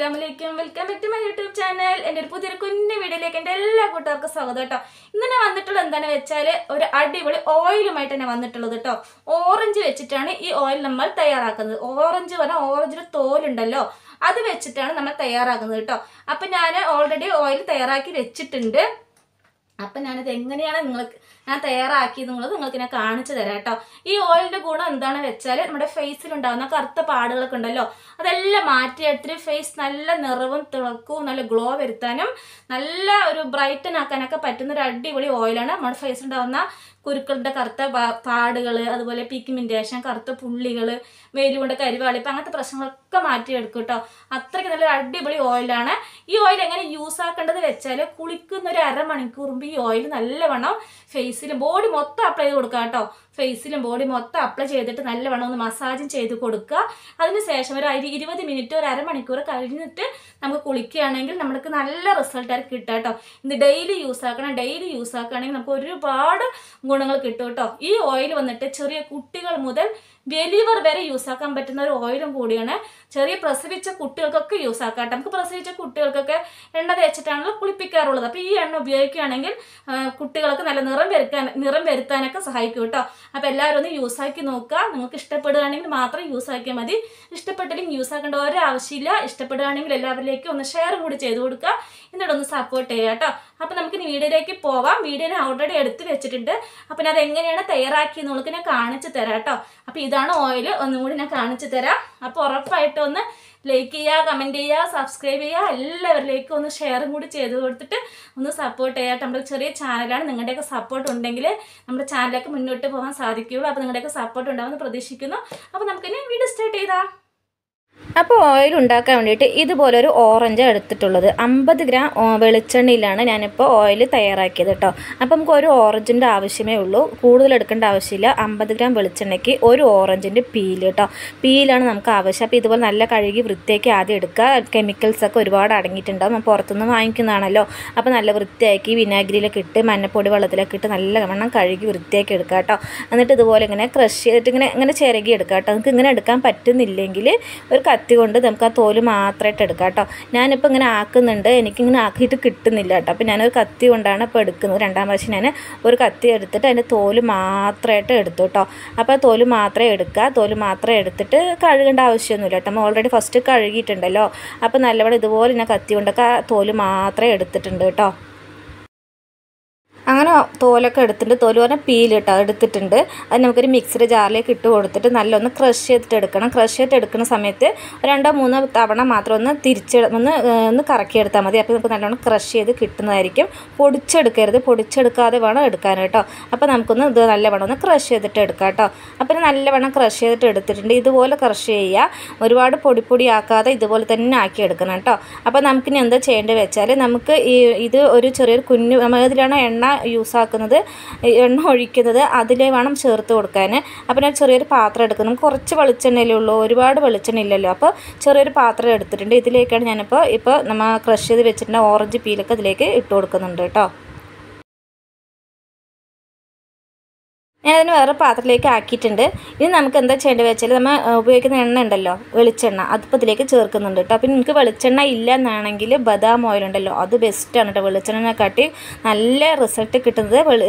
Assalamualaikum. Welcome back to my YouTube channel. എൻ്റെ ഒരു പുതിയ കുഞ്ഞു വീഡിയോയിലേക്ക് എൻ്റെ എല്ലാ കൂട്ടുകാർക്കും സ്വാഗതം കേട്ടോ. ഇന്ന് ഞാൻ വന്നിട്ടുള്ളത് എന്താണെന്ന് വെച്ചാൽ ഒരു അടിപൊളി ഓയിലുമായിട്ട് തന്നെ വന്നിട്ടുള്ളത് കേട്ടോ. ഓറഞ്ച് വെച്ചിട്ടാണ് ഈ ഓയിൽ നമ്മൾ തയ്യാറാക്കുന്നത്. ഓറഞ്ച് പറഞ്ഞാൽ ഓറഞ്ചിന്റെ തോലുണ്ടല്ലോ, അത് വെച്ചിട്ടാണ് നമ്മൾ തയ്യാറാക്കുന്നത് കേട്ടോ. അപ്പം ഞാൻ ഓൾറെഡി ഓയിൽ തയ്യാറാക്കി വെച്ചിട്ടുണ്ട്. അപ്പം ഞാനത് എങ്ങനെയാണ് ഞാൻ തയ്യാറാക്കിയെന്നുള്ളത് നിങ്ങൾക്ക് ഞാൻ കാണിച്ചു തരാം കേട്ടോ. ഈ ഓയിലിൻ്റെ ഗുണം എന്താണെന്ന് വെച്ചാൽ നമ്മുടെ ഫേസിലുണ്ടാകുന്ന കറുത്ത പാടുകളൊക്കെ ഉണ്ടല്ലോ, അതെല്ലാം മാറ്റിയെടുത്തിട്ട് ഫേസ് നല്ല നിറവും തിളക്കവും നല്ല ഗ്ലോ വരുത്താനും നല്ല ഒരു ബ്രൈറ്റൻ ആക്കാനൊക്കെ പറ്റുന്ന ഒരു അടിപൊളി ഓയിലാണ്. നമ്മുടെ ഫേസിലുണ്ടാകുന്ന കുരുക്കളുടെ കറുത്ത പാടുകൾ, അതുപോലെ പിഗ്മെന്റേഷൻ, കറുത്ത പുള്ളികൾ, വെയിലുകൊണ്ട് കരിവാളിപ്പ്, അങ്ങനത്തെ പ്രശ്നങ്ങളൊക്കെ മാറ്റിയെടുക്കും കേട്ടോ. അത്രയ്ക്ക് നല്ലൊരു അടിപൊളി ഓയിലാണ്. ഈ ഓയിൽ എങ്ങനെ യൂസ് ആക്കേണ്ടത് വെച്ചാൽ കുളിക്കുന്ന ഒരു അരമണിക്കൂർ മുമ്പ് ഈ ഓയിൽ നല്ലവണ്ണം ഫേസിലും ബോഡി മൊത്തം അപ്ലൈ ചെയ്ത് കൊടുക്കുക കേട്ടോ. ഫേസിലും ബോഡി മൊത്തം അപ്ലൈ ചെയ്തിട്ട് നല്ലവണ്ണം ഒന്ന് മസാജും ചെയ്ത് കൊടുക്കുക. അതിനുശേഷം ഒരു 20 മിനിറ്റ് ഒരു അരമണിക്കൂർ കഴിഞ്ഞിട്ട് നമുക്ക് കുളിക്കുകയാണെങ്കിൽ നമുക്ക് നല്ല റിസൾട്ട് ആയിരിക്കും കിട്ടുക കേട്ടോ. ഇത് ഡെയിലി യൂസ് ആക്കണം. ഡെയിലി യൂസ് ആക്കുകയാണെങ്കിൽ നമുക്ക് ഒരുപാട് ഗുണങ്ങൾ കിട്ടും കേട്ടോ. ഈ ഓയിൽ വന്നിട്ട് ചെറിയ കുട്ടികൾ മുതൽ വലിയവർ വരെ യൂസ് ആക്കാൻ പറ്റുന്ന ഒരു ഓയിലും കൂടിയാണ്. ചെറിയ പ്രസവിച്ച കുട്ടികൾക്കൊക്കെ യൂസ് ആക്കാം കേട്ടോ. നമുക്ക് പ്രസവിച്ച കുട്ടികൾക്കൊക്കെ എണ്ണ തേച്ചിട്ടാണല്ലോ കുളിപ്പിക്കാറുള്ളത്. അപ്പോൾ ഈ എണ്ണ ഉപയോഗിക്കുകയാണെങ്കിൽ കുട്ടികൾക്ക് നല്ല നിറം വരുത്താനൊക്കെ സഹായിക്കും കേട്ടോ. അപ്പോൾ എല്ലാവരും ഒന്ന് യൂസ് ആക്കി നോക്കുക. നിങ്ങൾക്ക് ഇഷ്ടപ്പെടുകയാണെങ്കിൽ മാത്രം യൂസ് ആക്കിയാൽ മതി. ഇഷ്ടപ്പെട്ടില്ലെങ്കിൽ യൂസ് ആക്കേണ്ട ഒരാവശ്യമില്ല. ഇഷ്ടപ്പെടുകയാണെങ്കിൽ എല്ലാവരിലേക്കും ഒന്ന് ഷെയറും കൂടി ചെയ്ത് കൊടുക്കുക. എന്നിട്ടൊന്ന് സപ്പോർട്ട് ചെയ്യുക കേട്ടോ. അപ്പോൾ നമുക്ക് വീഡിയോയിലേക്ക് പോവാം. വീഡിയോ ഞാൻ ഓൾറെഡി എടുത്ത് വെച്ചിട്ടുണ്ട്. അപ്പം അത് എങ്ങനെയാണ് തയ്യാറാക്കിയെന്നുള്ളത് ഞാൻ കാണിച്ചു തരാം കേട്ടോ. അപ്പോൾ ഇതാണ് ഓയിൽ, ഒന്നും കൂടി ഞാൻ കാണിച്ചു തരാം. അപ്പോൾ ഉറപ്പായിട്ടും ഒന്ന് ലൈക്ക് ചെയ്യുക, കമൻറ്റ് ചെയ്യുക, സബ്സ്ക്രൈബ് ചെയ്യുക, എല്ലാവരിലേക്കും ഒന്ന് ഷെയറും കൂടി ചെയ്ത് കൊടുത്തിട്ട് ഒന്ന് സപ്പോർട്ട് ചെയ്യുക. നമ്മുടെ ചെറിയ ചാനലാണ്. നിങ്ങളുടെയൊക്കെ സപ്പോർട്ട് ഉണ്ടെങ്കിൽ നമ്മുടെ ചാനലിലേക്ക് മുന്നോട്ട് പോകാൻ സാധിക്കുകയുള്ളൂ. അപ്പോൾ നിങ്ങളുടെയൊക്കെ സപ്പോർട്ട് ഉണ്ടാവുമെന്ന് പ്രതീക്ഷിക്കുന്നു. അപ്പോൾ നമുക്കിനി വീഡിയോ സ്റ്റാർട്ട് ചെയ്താൽ. അപ്പോൾ ഓയിൽ ഉണ്ടാക്കാൻ വേണ്ടിയിട്ട് ഇതുപോലൊരു ഓറഞ്ച് എടുത്തിട്ടുള്ളത്. 50 ഗ്രാം വെളിച്ചെണ്ണയിലാണ് ഞാനിപ്പോൾ ഓയിൽ തയ്യാറാക്കിയത് കേട്ടോ. അപ്പോൾ നമുക്ക് ഒരു ഓറഞ്ചിൻ്റെ ആവശ്യമേ ഉള്ളൂ, കൂടുതൽ എടുക്കേണ്ട ആവശ്യമില്ല. 50 ഗ്രാം വെളിച്ചെണ്ണയ്ക്ക് ഒരു ഓറഞ്ചിൻ്റെ പീൽ കേട്ടോ. പീലാണ് നമുക്ക് ആവശ്യം. അപ്പോൾ ഇതുപോലെ നല്ല കഴുകി വൃത്തിയാക്കി ആദ്യം എടുക്കുക. കെമിക്കൽസൊക്കെ ഒരുപാട് അടങ്ങിയിട്ടുണ്ടാകും. നമ്മൾ പുറത്തുനിന്ന് വാങ്ങിക്കുന്നതാണല്ലോ. അപ്പോൾ നല്ല വൃത്തിയാക്കി വിനാഗിരിയിലൊക്കെ ഇട്ട് മഞ്ഞപ്പൊടി വെള്ളത്തിലൊക്കെ ഇട്ട് നല്ലവണ്ണം കഴുകി വൃത്തിയാക്കി എടുക്കുക കേട്ടോ. എന്നിട്ട് ഇതുപോലെ ഇങ്ങനെ ക്രഷ് ചെയ്തിട്ട് ഇങ്ങനെ ചിരകി എടുക്കുക കേട്ടോ. നമുക്ക് ഇങ്ങനെ എടുക്കാൻ പറ്റുന്നില്ലെങ്കിൽ ഒരു കത്തി കൊണ്ട് നമുക്ക് ആ തോല് മാത്രമായിട്ട് എടുക്കാം കേട്ടോ. ഞാനിപ്പോൾ ഇങ്ങനെ ആക്കുന്നുണ്ട്, എനിക്കിങ്ങനെ ആക്കിയിട്ട് കിട്ടുന്നില്ല കേട്ടോ. അപ്പോൾ ഞാനൊരു കത്തി കൊണ്ടാണ് ഇപ്പോൾ എടുക്കുന്നത്. രണ്ടാം പ്രാവശ്യം ഞാൻ ഒരു കത്തി എടുത്തിട്ട് അതിൻ്റെ തോല് മാത്രമായിട്ട് എടുത്തു കേട്ടോ. അപ്പോൾ തോല് മാത്രമേ എടുക്കുക. തോല് മാത്രമേ എടുത്തിട്ട് കഴുകേണ്ട ആവശ്യമൊന്നുമില്ല കേട്ടോ. നമ്മൾ ഓൾറെഡി ഫസ്റ്റ് കഴുകിയിട്ടുണ്ടല്ലോ. അപ്പോൾ നല്ലവണ്ണം ഇതുപോലെ ഞാൻ കത്തി കൊണ്ടൊക്കെ തോല് മാത്രമേ എടുത്തിട്ടുണ്ട് കേട്ടോ. അങ്ങനെ തോലൊക്കെ എടുത്തിട്ടുണ്ട്. തോല് പറഞ്ഞാൽ പീൽ കേട്ടോ എടുത്തിട്ടുണ്ട്. അത് നമുക്കൊരു മിക്സർ ജാറിലേക്ക് ഇട്ട് കൊടുത്തിട്ട് നല്ലൊന്ന് ക്രഷ് ചെയ്തിട്ട് എടുക്കണം. ക്രഷ് ചെയ്തിട്ട് എടുക്കുന്ന സമയത്ത് 2-3 തവണ മാത്രം ഒന്ന് കറക്കിയെടുത്താൽ മതി. അപ്പോൾ നമുക്ക് നല്ലോണം ക്രഷ് ചെയ്ത് കിട്ടുന്നതായിരിക്കും. പൊടിച്ചെടുക്കരുത്, പൊടിച്ചെടുക്കാതെ വേണം എടുക്കാൻ കേട്ടോ. അപ്പോൾ നമുക്കൊന്ന് ഇത് നല്ലവണ്ണം ഒന്ന് ക്രഷ് ചെയ്തിട്ട് എടുക്കാം കേട്ടോ. അപ്പോൾ നല്ലവണ്ണം ക്രഷ് ചെയ്തിട്ട് എടുത്തിട്ടുണ്ട്. ഇതുപോലെ ക്രഷ് ചെയ്യുക, ഒരുപാട് പൊടി ആക്കാതെ ഇതുപോലെ തന്നെ ആക്കി എടുക്കണം കേട്ടോ. അപ്പോൾ നമുക്കിനി എന്താ ചെയ്യേണ്ടത് വെച്ചാൽ നമുക്ക് ഇത് ഒരു ചെറിയൊരു കുഞ്ഞു നമ്മൾ ഇതിലാണ് എണ്ണ യൂസ് ആക്കുന്നത്, എണ്ണ ഒഴിക്കുന്നത്, അതിലേ വേണം ചേർത്ത് കൊടുക്കാൻ. അപ്പോൾ ഞാൻ ചെറിയൊരു പാത്രം എടുക്കുന്നു. നമുക്ക് കുറച്ച് വെളിച്ചെണ്ണയിലേ ഉള്ളൂ, ഒരുപാട് വെളിച്ചെണ്ണ ഇല്ലല്ലോ. അപ്പോൾ ചെറിയൊരു പാത്രം എടുത്തിട്ടുണ്ട്. ഇതിലേക്കാണ് ഞാനിപ്പോൾ നമ്മൾ ക്രഷ് ചെയ്ത് വെച്ചിട്ടുണ്ട് ഓറഞ്ച് പീലൊക്കെ ഇതിലേക്ക് ഇട്ട് കൊടുക്കുന്നുണ്ട് കേട്ടോ. ഞാനതിന് വേറെ പാത്രത്തിലേക്ക് ആക്കിയിട്ടുണ്ട്. ഇനി നമുക്ക് എന്താ ചെയ്യേണ്ടത് വെച്ചാൽ നമ്മൾ ഉപയോഗിക്കുന്ന എണ്ണ ഉണ്ടല്ലോ, വെളിച്ചെണ്ണ, അതിപ്പോൾ ഇതിലേക്ക് ചേർക്കുന്നുണ്ട് കേട്ടോ. അപ്പോൾ നിങ്ങൾക്ക് വെളിച്ചെണ്ണ ഇല്ല എന്നാണെങ്കിൽ ബദാം ഓയിൽ ഉണ്ടല്ലോ, അത് ബെസ്റ്റാണ് കേട്ടോ. വെളിച്ചെണ്ണയെക്കാട്ടി നല്ല റിസൾട്ട് കിട്ടുന്നത്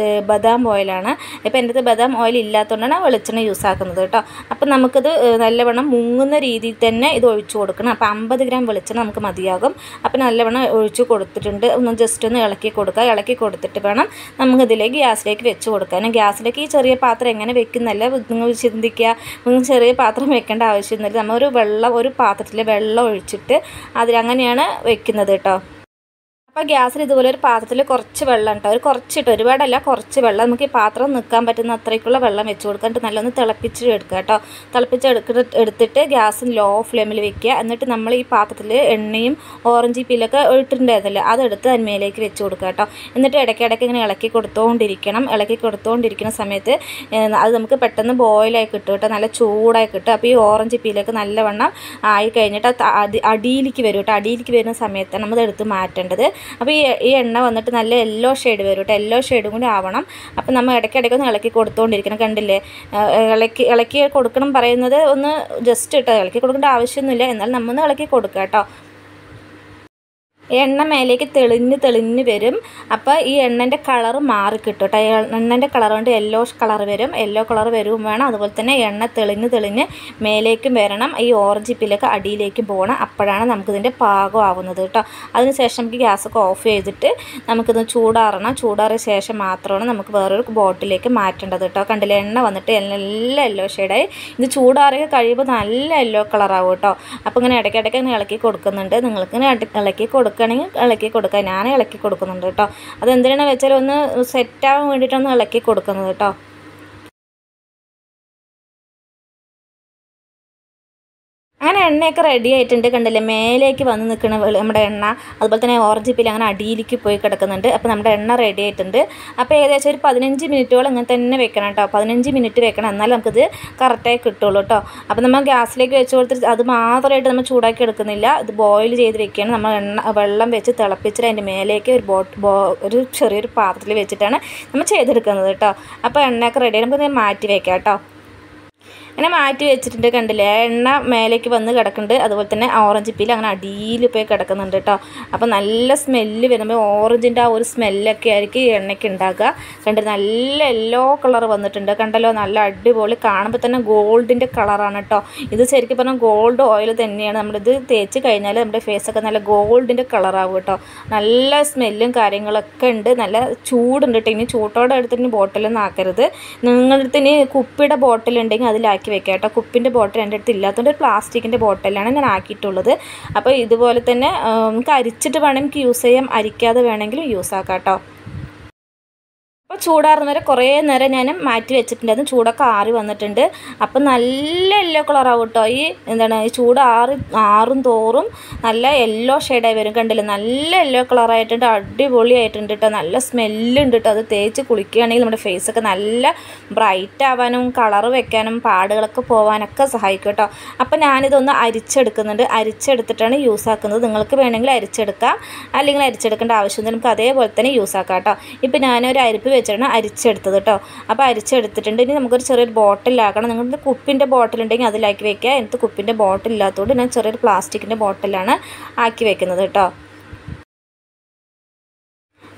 ബദാം ഓയിലാണ്. ഇപ്പോൾ എൻ്റെ അടുത്ത് ബദാം ഓയിൽ ഇല്ലാത്തതുകൊണ്ടാണ് വെളിച്ചെണ്ണ യൂസ് ആക്കുന്നത് കേട്ടോ. അപ്പോൾ നമുക്കിത് നല്ലവണ്ണം മുങ്ങുന്ന രീതിയിൽ തന്നെ ഇത് ഒഴിച്ചു കൊടുക്കണം. അപ്പോൾ 50 ഗ്രാം വെളിച്ചെണ്ണ നമുക്ക് മതിയാകും. അപ്പോൾ നല്ലവണ്ണം ഒഴിച്ചു കൊടുത്തിട്ടുണ്ട്. ഒന്ന് ജസ്റ്റ് ഒന്ന് ഇളക്കി കൊടുക്കുക. ഇളക്കി കൊടുത്തിട്ട് വേണം നമുക്കിതിലേക്ക് ഗ്യാസിലേക്ക് വെച്ച് കൊടുക്കാൻ. ഗ്യാസിലേക്ക് ഈ ചെറിയ പാത്രം എങ്ങനെ വെക്കുന്നല്ല നിങ്ങൾ ചിന്തിക്കുക. നിങ്ങൾ ചെറിയ പാത്രം വെക്കേണ്ട ആവശ്യമൊന്നുമില്ല. നമ്മൾ ഒരു പാത്രത്തിൽ വെള്ളം ഒഴിച്ചിട്ട് അതിലങ്ങനെയാണ് വെക്കുന്നത് കേട്ടോ. അപ്പോൾ ഗ്യാസിൽ ഇതുപോലെ ഒരു പാത്രത്തിൽ കുറച്ച് വെള്ളം കേട്ടോ, കുറച്ചിട്ട് ഒരുപാടല്ല, കുറച്ച് വെള്ളം, നമുക്ക് ഈ പാത്രം നിൽക്കാൻ പറ്റുന്ന അത്രയ്ക്കുള്ള വെള്ളം വെച്ച് കൊടുക്കാനായിട്ട് നല്ലൊന്ന് തിളപ്പിച്ച് എടുക്കുക കേട്ടോ. എടുത്തിട്ട് ഗ്യാസ് ലോ ഫ്ലെയിമിൽ വെക്കുക. എന്നിട്ട് നമ്മൾ ഈ പാത്രത്തിൽ എണ്ണയും ഓറഞ്ച് പീലൊക്കെ ഇട്ടിട്ടുണ്ടായിരുന്നില്ല, അതെടുത്ത് അതിന്മേലേക്ക് വെച്ച് കൊടുക്കുക കേട്ടോ. എന്നിട്ട് ഇടയ്ക്കിടയ്ക്ക് ഇങ്ങനെ ഇളക്കി കൊടുത്തുകൊണ്ടിരിക്കുന്ന സമയത്ത് അത് നമുക്ക് പെട്ടെന്ന് ബോയിലായി കിട്ടും കേട്ടോ, നല്ല ചൂടായി കിട്ടും. അപ്പോൾ ഈ ഓറഞ്ച് പീലൊക്കെ നല്ലവണ്ണം ആയി കഴിഞ്ഞിട്ട് അടിയിലേക്ക് വരും കേട്ടോ. അടിയിലേക്ക് വരുന്ന സമയത്താണ് നമ്മൾ എടുത്ത് മാറ്റേണ്ടത്. അപ്പോൾ ഈ എണ്ണ വന്നിട്ട് നല്ല യെല്ലോ ഷെയ്ഡ് വരും കേട്ടോ. യെല്ലോ ഷെയ്ഡും കൂടി ആവണം. അപ്പോൾ നമ്മൾ ഇടയ്ക്കിടയ്ക്ക് ഒന്ന് ഇളക്കി കൊടുത്തുകൊണ്ടിരിക്കണം. കണ്ടില്ലേ, ഇളക്കി കൊടുക്കണം പറയുന്നത് ഒന്ന് ജസ്റ്റ് ഇട്ടോ, ഇളക്കി കൊടുക്കേണ്ട ആവശ്യമൊന്നുമില്ല, എന്നാൽ നമ്മൊന്ന് ഇളക്കി കൊടുക്കുക കേട്ടോ. എണ്ണ മേലേക്ക് തെളിഞ്ഞ് വരും. അപ്പോൾ ഈ എണ്ണൻ്റെ കളർ മാറി കിട്ടും കേട്ടോ. എണ്ണൻ്റെ കളർ കൊണ്ട് യെല്ലോ കളർ വരും. യെല്ലോ കളർ വരും വേണം. അതുപോലെ തന്നെ എണ്ണ തെളിഞ്ഞ് മേലേക്കും വരണം. ഈ ഓറഞ്ച് പില്ലൊക്കെ അടിയിലേക്കും പോകണം. അപ്പോഴാണ് നമുക്കിതിൻ്റെ പാകം ആവുന്നത് കേട്ടോ. അതിനുശേഷം നമുക്ക് ഗ്യാസൊക്കെ ഓഫ് ചെയ്തിട്ട് നമുക്കിത് ചൂടാറണം. ചൂടാറിയ ശേഷം മാത്രമാണ് നമുക്ക് വേറൊരു ബോട്ടിലേക്ക് മാറ്റേണ്ടത് കേട്ടോ. കണ്ടില്ലേ, എണ്ണ വന്നിട്ട് എല്ലാം യെല്ലോ ഷെയ്ഡായി. ഇത് ചൂടാറിയ കഴിയുമ്പോൾ നല്ല യെല്ലോ കളറാവും കേട്ടോ. അപ്പോൾ ഇങ്ങനെ ഇടയ്ക്കിടയ്ക്ക് ഇങ്ങനെ ഇളക്കി കൊടുക്കുന്നുണ്ട്. നിങ്ങൾക്കിങ്ങനെ ഇളക്കി കൊടുക്കുകയാണെങ്കിൽ ഇളക്കി കൊടുക്കുക. ഞാൻ ഇളക്കി കൊടുക്കുന്നുണ്ട് കേട്ടോ. അതെന്തിനാണെന്ന് വെച്ചാൽ ഒന്ന് സെറ്റാവാൻ വേണ്ടിയിട്ടൊന്ന് ഇളക്കി കൊടുക്കുന്നത് കേട്ടോ. അങ്ങനെ എണ്ണയൊക്കെ റെഡി ആയിട്ടുണ്ട്. കണ്ടില്ലേ, മേലേക്ക് വന്ന് നിൽക്കുന്ന നമ്മുടെ എണ്ണ. അതുപോലെ തന്നെ ഓറഞ്ച് പിൽ അങ്ങനെ അടിയിലേക്ക് പോയി കിടക്കുന്നുണ്ട്. അപ്പോൾ നമ്മുടെ എണ്ണ റെഡി ആയിട്ടുണ്ട്. അപ്പോൾ ഏകദേശം ഒരു 15 മിനിറ്റോളം ഇങ്ങനെ തന്നെ വെക്കണം കേട്ടോ. 15 മിനിറ്റ് വെക്കണം, എന്നാലും നമുക്കിത് കറക്റ്റായി കിട്ടുള്ളൂ കേട്ടോ. അപ്പോൾ നമ്മൾ ഗ്യാസിലേക്ക് വെച്ച് കൊടുത്തിട്ട് അത് മാത്രമായിട്ട് നമ്മൾ ചൂടാക്കി എടുക്കുന്നില്ല. ഇത് ബോയിൽ ചെയ്ത് വെക്കുകയാണ്. നമ്മൾ വെള്ളം വെച്ച് തിളപ്പിച്ചിട്ട് അതിൻ്റെ മേലേക്ക് ഒരു ചെറിയൊരു പാത്രത്തിൽ വെച്ചിട്ടാണ് നമ്മൾ ചെയ്തെടുക്കുന്നത് കേട്ടോ. അപ്പോൾ എണ്ണയൊക്കെ റെഡി ആയി നമുക്ക് മാറ്റി വെക്കാം കേട്ടോ. അങ്ങനെ മാറ്റി വെച്ചിട്ടുണ്ട്. കണ്ടില്ലേ, എണ്ണ മേലേക്ക് വന്ന് കിടക്കുന്നുണ്ട്. അതുപോലെ തന്നെ ഓറഞ്ച് പീൽ അങ്ങനെ അടിയിൽ പോയി കിടക്കുന്നുണ്ട് കേട്ടോ. അപ്പോൾ നല്ല സ്മെല്ല് വരുമ്പോൾ ഓറഞ്ചിൻ്റെ ആ ഒരു സ്മെല്ലൊക്കെ ആയിരിക്കും ഈ എണ്ണയ്ക്ക് ഉണ്ടാക്കുക. കണ്ടിട്ട് നല്ല യെല്ലോ കളർ വന്നിട്ടുണ്ട്. കണ്ടല്ലോ, നല്ല അടിപൊളി. കാണുമ്പോൾ തന്നെ ഗോൾഡിൻ്റെ കളറാണ് കേട്ടോ. ഇത് ശരിക്കും പറഞ്ഞാൽ ഗോൾഡ് ഓയിൽ തന്നെയാണ്. നമ്മളിത് തേച്ച് കഴിഞ്ഞാൽ നമ്മുടെ ഫേസൊക്കെ നല്ല ഗോൾഡിൻ്റെ കളറാവും കേട്ടോ. നല്ല സ്മെല്ലും കാര്യങ്ങളൊക്കെ ഉണ്ട്. നല്ല ചൂടുണ്ട് കേട്ടോ. ഇനി ചൂട്ടോടെ എടുത്തിട്ട് ബോട്ടിലൊന്നും ആക്കരുത്. നിങ്ങളുടെ അടുത്ത് ഇനി കുപ്പിയുടെ ബോട്ടിലുണ്ടെങ്കിൽ അതിലാക്കി വെക്കാം കേട്ടോ. കുപ്പിൻ്റെ ബോട്ടിൽ എൻ്റെ അടുത്ത് ഇല്ലാത്തതുകൊണ്ട് ഒരു പ്ലാസ്റ്റിക്കിൻ്റെ ബോട്ടിലാണ് ഞാൻ ആക്കിയിട്ടുള്ളത്. അപ്പോൾ ഇതുപോലെ തന്നെ നമുക്ക് അരിച്ചിട്ട് വേണമെങ്കിൽ യൂസ് ചെയ്യാം, അരിക്കാതെ വേണമെങ്കിലും യൂസ് ആക്കാം കേട്ടോ. അപ്പോൾ ചൂടാറുന്ന വരെ കുറേ നേരം ഞാൻ മാറ്റി വെച്ചിട്ടുണ്ടായിരുന്നു. ചൂടൊക്കെ ആറി വന്നിട്ടുണ്ട്. അപ്പം നല്ല യെല്ലോ കളറാവും കേട്ടോ. ഈ ചൂട് ആറും തോറും നല്ല യെല്ലോ ഷെയ്ഡായി വരും. കണ്ടില്ലേ, നല്ല യെല്ലോ കളറായിട്ടുണ്ട്. അടിപൊളിയായിട്ടുണ്ട് കേട്ടോ. നല്ല സ്മെല്ലുണ്ട് കേട്ടോ. അത് തേച്ച് കുളിക്കുകയാണെങ്കിൽ നമ്മുടെ ഫേസൊക്കെ നല്ല ബ്രൈറ്റ് ആവാനും കളർ വെക്കാനും പാടുകളൊക്കെ പോകാനൊക്കെ സഹായിക്കും കേട്ടോ. അപ്പം ഞാനിതൊന്ന് അരിച്ചെടുക്കുന്നുണ്ട്. അരിച്ചെടുത്തിട്ടാണ് യൂസ് ആക്കുന്നത്. നിങ്ങൾക്ക് വേണമെങ്കിൽ അരിച്ചെടുക്കാം, അല്ലെങ്കിൽ അരിച്ചെടുക്കേണ്ട ആവശ്യമില്ല. നമുക്ക് അതേപോലെ തന്നെ യൂസ് ആക്കാം കേട്ടോ. ഇപ്പം ഞാനൊരു അരിപ്പ് വെച്ചാണ് അരിച്ചെടുത്തത് കേട്ടോ. അപ്പോൾ അരിച്ചെടുത്തിട്ടുണ്ട്. ഇനി നമുക്കൊരു ചെറിയൊരു ബോട്ടിലാക്കണം. നിങ്ങളുടെ കുപ്പിൻ്റെ ബോട്ടിലുണ്ടെങ്കിൽ അതിലാക്കി വെക്കുക. എനിക്ക് കുപ്പിൻ്റെ ബോട്ടിൽ ഇല്ലാത്തതുകൊണ്ട് ഞാൻ ചെറിയൊരു പ്ലാസ്റ്റിക്കിൻ്റെ ബോട്ടിലാണ് ആക്കി വെക്കുന്നത് കേട്ടോ.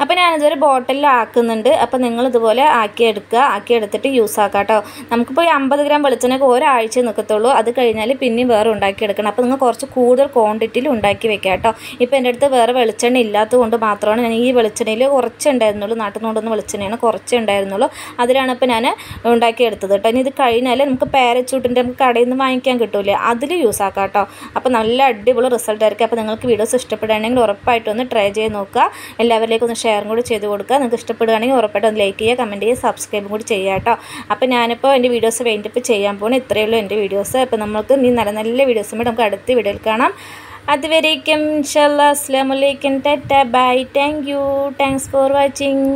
അപ്പോൾ ഞാനിതൊരു ബോട്ടിലാക്കുന്നുണ്ട്. അപ്പോൾ നിങ്ങളിതുപോലെ ആക്കിയെടുത്തിട്ട് യൂസ് ആക്കാം കേട്ടോ. നമുക്കിപ്പോൾ 50 ഗ്രാം വെളിച്ചെണ്ണയൊക്കെ ഒരാഴ്ച നിൽക്കത്തുള്ളൂ. അത് കഴിഞ്ഞാൽ പിന്നെയും വേറെ ഉണ്ടാക്കിയെടുക്കണം. അപ്പോൾ നിങ്ങൾ കുറച്ച് കൂടുതൽ ക്വാണ്ടിറ്റിയിൽ ഉണ്ടാക്കി വെക്കാം കേട്ടോ. ഇപ്പോൾ എൻ്റെ അടുത്ത് വേറെ വെളിച്ചെണ്ണ ഇല്ലാത്തത് കൊണ്ട് മാത്രമാണ് ഞാൻ ഈ വെളിച്ചെണ്ണയിൽ കുറച്ചേ ഉണ്ടായിരുന്നുള്ളൂ. നാട്ടിൽ നിന്ന് കൊണ്ടുവന്ന വെളിച്ചെണ്ണയാണ്, കുറച്ചേ ഉണ്ടായിരുന്നുള്ളൂ. അതിലാണ് ഇപ്പോൾ ഞാൻ ഉണ്ടാക്കിയെടുത്തത് കേട്ടോ. ഇനി ഇത് കഴിഞ്ഞാൽ നമുക്ക് പാരച്യൂട്ടിൻ്റെ നമുക്ക് കടയിൽ നിന്ന് വാങ്ങിക്കാൻ കിട്ടൂലേ, അതിൽ യൂസ് ആക്കാം കേട്ടോ. അപ്പോൾ നല്ല അടിപൊളി റിസൾട്ട് ആയിരിക്കും. അപ്പോൾ നിങ്ങൾക്ക് വീഡിയോസ് ഇഷ്ടപ്പെടുകയാണെങ്കിൽ ഉറപ്പായിട്ടൊന്ന് ട്രൈ ചെയ്ത് നോക്കുക. എല്ലാവരിലേക്കും ഒന്ന് ഷെയറും കൂടി ചെയ്ത് കൊടുക്കുക. നിങ്ങൾക്ക് ഇഷ്ടപ്പെടുകയാണെങ്കിൽ ഉറപ്പായിട്ടും ഒന്ന് ലൈക്ക് ചെയ്യുക, കമൻറ്റ് ചെയ്യുക, സബ്സ്ക്രൈബും കൂടി ചെയ്യുക കേട്ടോ. അപ്പോൾ ഞാനിപ്പോൾ എൻ്റെ വീഡിയോസ് വൈൻഡപ്പ് ചെയ്യാൻ പോകുന്നത് ഇത്രയേ ഉള്ളൂ എൻ്റെ വീഡിയോസ്. അപ്പോൾ നമുക്ക് ഇനി നല്ല നല്ല വീഡിയോസും കൂടി നമുക്ക് അടുത്ത വീഡിയോയിൽ കാണാം. അതുവരേക്കും ഇൻഷാല്ലാ അസ്സലാമു അലൈക്കും, tata, bye, thank you, thanks for watching.